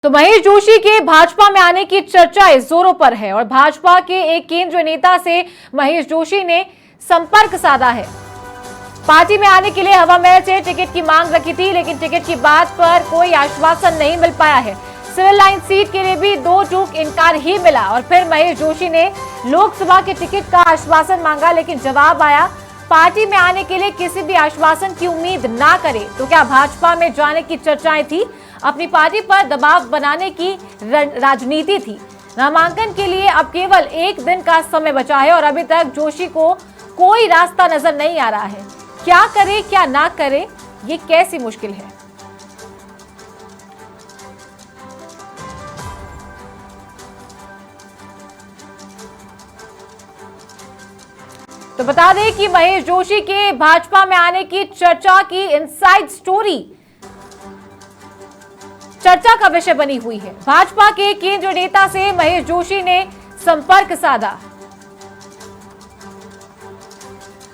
तो महेश जोशी के भाजपा में आने की चर्चाएं जोरों पर है और भाजपा के एक केंद्रीय नेता से महेश जोशी ने संपर्क साधा है। पार्टी में आने के लिए हवामहल से टिकट की मांग रखी थी, लेकिन टिकट की बात पर कोई आश्वासन नहीं मिल पाया है। सिविल लाइन सीट के लिए भी दो टूक इनकार ही मिला और फिर महेश जोशी ने लोकसभा के टिकट का आश्वासन मांगा, लेकिन जवाब आया पार्टी में आने के लिए किसी भी आश्वासन की उम्मीद ना करे। तो क्या भाजपा में जाने की चर्चाएं थी? अपनी पार्टी पर दबाव बनाने की राजनीति थी। नामांकन के लिए अब केवल एक दिन का समय बचा है और अभी तक जोशी को कोई रास्ता नजर नहीं आ रहा है। क्या करे क्या ना करे, ये कैसी मुश्किल है। तो बता दें कि महेश जोशी के भाजपा में आने की चर्चा की इनसाइड स्टोरी चर्चा का विषय बनी हुई है। भाजपा के केंद्रीय नेता से महेश जोशी ने संपर्क साधा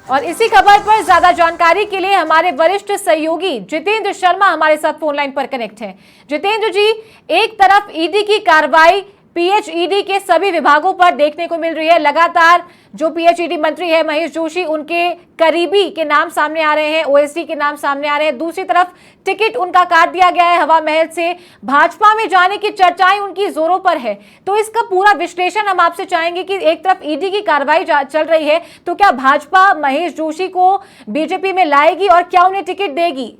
और इसी खबर पर ज्यादा जानकारी के लिए हमारे वरिष्ठ सहयोगी जितेंद्र शर्मा हमारे साथ फोन लाइन पर कनेक्ट हैं। जितेंद्र जी, एक तरफ ईडी की कार्रवाई पीएचईडी के सभी विभागों पर देखने को मिल रही है। लगातार जो पीएचईडी मंत्री है महेश जोशी, उनके करीबी के नाम सामने आ रहे हैं, ओएसडी के नाम सामने आ रहे हैं। दूसरी तरफ टिकट उनका काट दिया गया है हवामहल से। भाजपा में जाने की चर्चाएं उनकी जोरों पर है। तो इसका पूरा विश्लेषण हम आपसे चाहेंगे कि एक तरफ ईडी की कार्रवाई चल रही है, तो क्या भाजपा महेश जोशी को बीजेपी में लाएगी और क्या उन्हें टिकट देगी?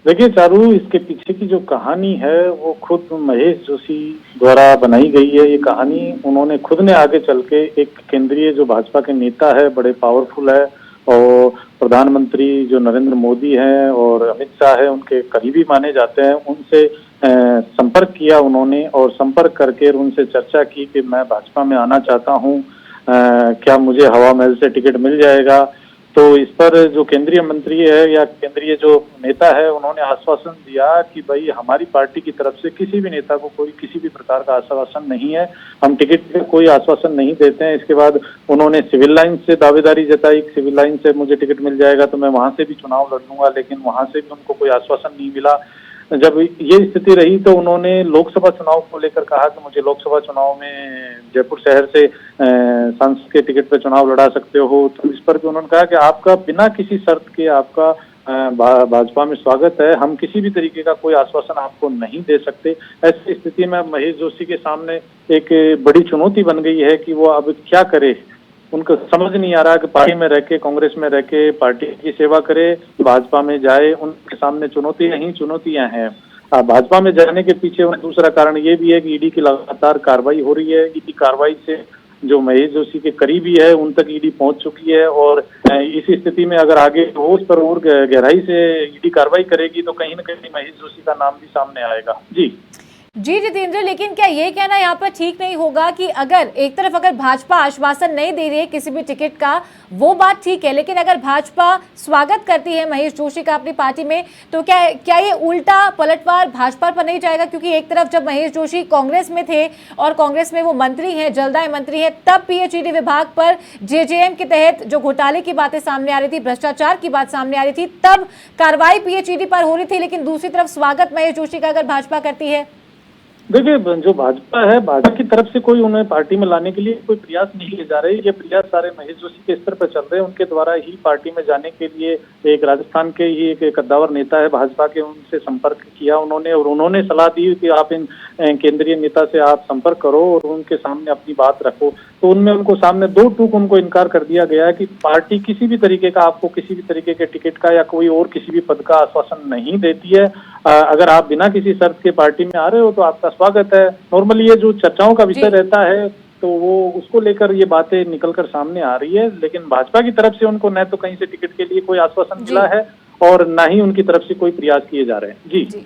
देखिए चारू, इसके पीछे की जो कहानी है वो खुद महेश जोशी द्वारा बनाई गई है। ये कहानी उन्होंने खुद ने आगे चल के एक केंद्रीय जो भाजपा के नेता है, बड़े पावरफुल है और प्रधानमंत्री जो नरेंद्र मोदी हैं और अमित शाह है, उनके करीबी माने जाते हैं, उनसे संपर्क किया उन्होंने और संपर्क करके उनसे चर्चा की कि मैं भाजपा में आना चाहता हूँ, क्या मुझे हवामहल से टिकट मिल जाएगा। तो इस पर जो केंद्रीय मंत्री है या केंद्रीय जो नेता है, उन्होंने आश्वासन दिया कि भाई हमारी पार्टी की तरफ से किसी भी नेता को कोई किसी भी प्रकार का आश्वासन नहीं है, हम टिकट का कोई आश्वासन नहीं देते हैं। इसके बाद उन्होंने सिविल लाइन से दावेदारी जताई, सिविल लाइन से मुझे टिकट मिल जाएगा तो मैं वहां से भी चुनाव लड़ लूंगा, लेकिन वहां से भी उनको कोई आश्वासन नहीं मिला। जब ये स्थिति रही तो उन्होंने लोकसभा चुनाव को लेकर कहा कि मुझे लोकसभा चुनाव में जयपुर शहर से सांसद के टिकट पर चुनाव लड़ा सकते हो। तो इस पर भी उन्होंने कहा कि आपका बिना किसी शर्त के आपका भाजपा में स्वागत है, हम किसी भी तरीके का कोई आश्वासन आपको नहीं दे सकते। ऐसी स्थिति में महेश जोशी के सामने एक बड़ी चुनौती बन गई है कि वो अब क्या करे। उनको समझ नहीं आ रहा कि पार्टी में रह के, कांग्रेस में रह के पार्टी की सेवा करे, भाजपा में जाए। उनके सामने चुनौतियां ही चुनौतियां हैं। भाजपा में जाने के पीछे दूसरा कारण ये भी है कि ईडी की लगातार कार्रवाई हो रही है। ईडी कार्रवाई से जो महेश जोशी के करीबी है उन तक ईडी पहुंच चुकी है और इसी स्थिति में अगर आगे उस पर और गहराई से ईडी कार्रवाई करेगी तो कहीं न कहीं महेश जोशी का नाम भी सामने आएगा। जी जितेंद्र, लेकिन क्या ये कहना यहाँ पर ठीक नहीं होगा कि अगर एक तरफ अगर भाजपा आश्वासन नहीं दे रही है किसी भी टिकट का, वो बात ठीक है, लेकिन अगर भाजपा स्वागत करती है महेश जोशी का अपनी पार्टी में, तो क्या ये उल्टा पलटवार भाजपा पर नहीं जाएगा? क्योंकि एक तरफ जब महेश जोशी कांग्रेस में थे और कांग्रेस में वो मंत्री हैं, जलदाय मंत्री हैं, तब पीएचईडी विभाग पर जेजेएम के तहत जो घोटाले की बातें सामने आ रही थी, भ्रष्टाचार की बात सामने आ रही थी, तब कार्रवाई पीएचईडी पर हो रही थी। लेकिन दूसरी तरफ स्वागत महेश जोशी का अगर भाजपा करती है। देखिए, जो भाजपा है, भाजपा की तरफ से कोई उन्हें पार्टी में लाने के लिए कोई प्रयास नहीं किए जा रहे। ये प्रयास सारे महेश जोशी के स्तर पर चल रहे हैं। उनके द्वारा ही पार्टी में जाने के लिए एक राजस्थान के ही एक कद्दावर नेता है भाजपा के, उनसे संपर्क किया उन्होंने और उन्होंने सलाह दी कि आप इन केंद्रीय नेता से आप संपर्क करो और उनके सामने अपनी बात रखो। तो उनमें उनको सामने दो टूक उनको इनकार कर दिया गया है कि पार्टी किसी भी तरीके का आपको किसी भी तरीके के टिकट का या कोई और किसी भी पद का आश्वासन नहीं देती है। अगर आप बिना किसी शर्त के पार्टी में आ रहे हो तो आपका स्वागत है। नॉर्मली ये जो चर्चाओं का विषय रहता है तो वो उसको लेकर ये बातें निकलकर सामने आ रही है, लेकिन भाजपा की तरफ से उनको न तो कहीं से टिकट के लिए कोई आश्वासन मिला है और न ही उनकी तरफ से कोई प्रयास किए जा रहे हैं। जी।